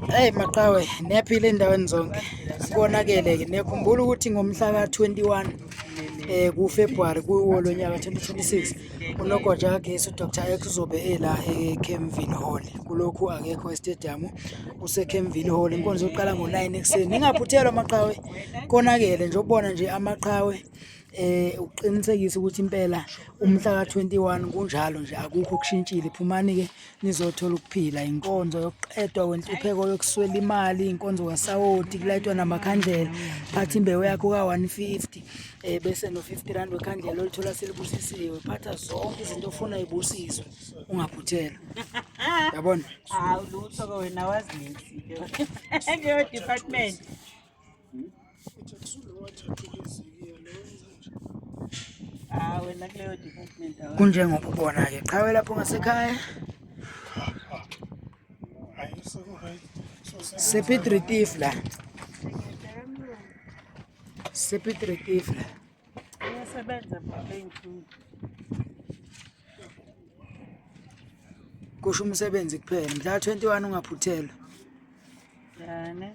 Hey maqhawe, niyaphila endaweni zonke. Konakele ke niyakhumbula ukuthi ngomhla ka-21 kuFebruary kuwo lo nyaka 2026 uNogoja kagesi uDr X uzobe ela eKempville Hall. Kulokhu akekho estadium useKempville Hall. Inkonzo iqala ngo-9 ekseni. Ningaphuthelwa maqhawe. Konakele nje ubona nje amaqhawe uqinisekisa ukuthi impela umhla ka-21 kunjalo nje akukho kushintshile. Phumani ke nizothola ukuphila. Inkonzo yokuqedwa kwenhlupheko yokuswela imali, inkonzo kasawoti kulayitwa namakhandlela. Phatha imbewu yakho ka-150 bese no-50 rand wekhandlela olithola selibusisiwe. Phatha zonke izinto ofuna ibusiswe ungaphuthelwa. Yabona? Hawu lutho ke wena wazi nesi ke department. Wena kuleyo department Kunjengoba ubona ke qhawe lapho ngasekhaya sepit retif la uyasebenza mabengithu kusho umsebenzi kuphela mhla 21 ungaphuthelwa yani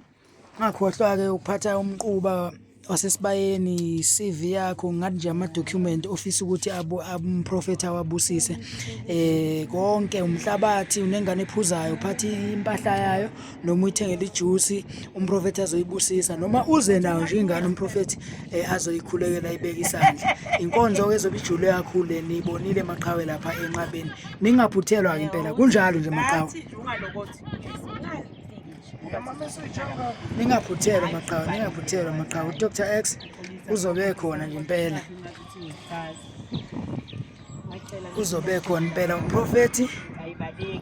ngakhohlwa ke ukuphatha umquba wasesibayeni CV yakho ngathi nje ama document office ukuthi umprofeti awabusise konke umhlabathi unengane ephuzayo uphathi impahla yayo noma uyithengele ijuice umprofeti azoyibusisa noma uze nayo nje ingane umprofeti azoyikhulekela ibeka isandla inkonzo ke ezobe ijule kakhulu le nibonile maqhawe lapha enqabeni ningaphuthelwa ke impela kunjalo nje maqhawe ningaphuthelwa maqhawe uDr X uzobe khona nje impela umprofeti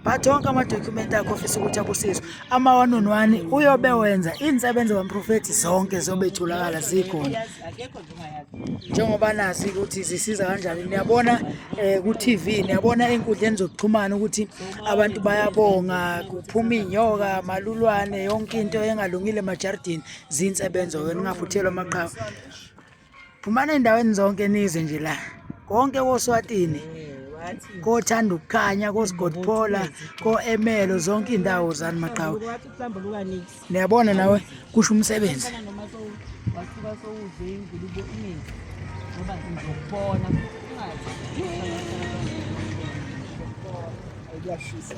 bathonke ama-document akho ofisa ukuthi abusiswe ama-1 uyobe wenza insebenzo kamprofeti zonke zobe itholakala zikhona njengoba nazi ukuthi zisiza kanjani niyabona ku-TV niyabona ey'nkundleni zokuxhumana ukuthi abantu bayabonga kuphuma iy'nyoka amalulwane yonke into engalungile emajardini zinsebenzo-ke ningaphuthelwa amaqhawe phumana ey'ndaweni zonke nize nje la konke koSwatini kothanda ukukhanya koSgodphola ko-Emelo zonke iy'ndawo zani maqhawe niyabona nawe kusho umsebenzi Kuyashisa.